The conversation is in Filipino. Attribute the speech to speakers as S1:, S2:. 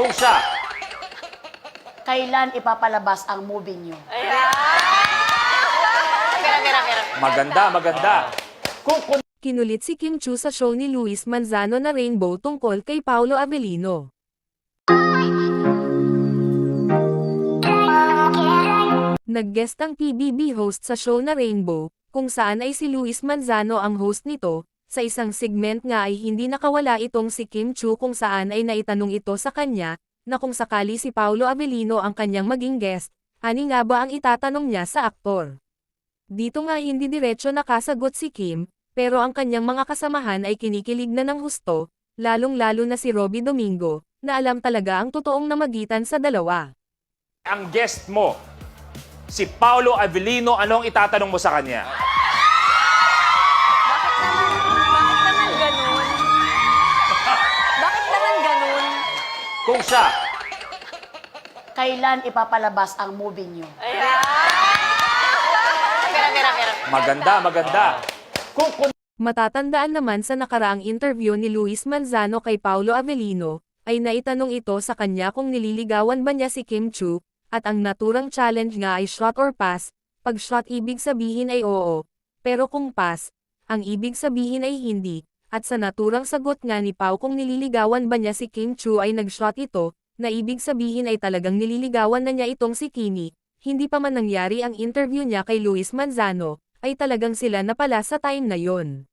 S1: Kung siya,
S2: Kailan ipapalabas ang movie niyo?
S1: maganda, maganda. Kung
S3: Kinulit si Kim Chiu sa show ni Luis Manzano na Rainbow tungkol kay Paolo Avellino. Nag-guest ang PBB host sa show na Rainbow, kung saan ay si Luis Manzano ang host nito. Sa isang segment nga ay hindi nakawala itong si Kim Chiu kung saan ay naitanong ito sa kanya, na kung sakali si Paolo Avellino ang kanyang maging guest, ani nga ba ang itatanong niya sa aktor. Dito nga hindi diretso nakasagot si Kim, pero ang kanyang mga kasamahan ay kinikilig na ng husto, lalong-lalo na si Robby Domingo, na alam talaga ang totoong namagitan sa dalawa.
S1: ang guest mo, si Paolo Avellino, ano ang itatanong mo sa kanya?
S4: Bakit naman ganun? Bakit naman ganun?
S1: Kung siya,
S2: Kailan ipapalabas ang movie niyo?
S1: maganda, maganda. Kung
S3: Matatandaan naman sa nakaraang interview ni Luis Manzano kay Paolo Avellino, ay naitanong ito sa kanya kung nililigawan ba niya si Kim Chiu, at ang naturang challenge nga ay shot or pass. Pag shot ibig sabihin ay oo, pero kung pass, ang ibig sabihin ay hindi, at sa naturang sagot nga ni Pao kung nililigawan ba niya si Kim Chiu ay nag-shot ito, na ibig sabihin ay talagang nililigawan na niya itong si Kimi. Hindi pa man nangyari ang interview niya kay Luis Manzano, ay talagang sila na pala sa time na yon.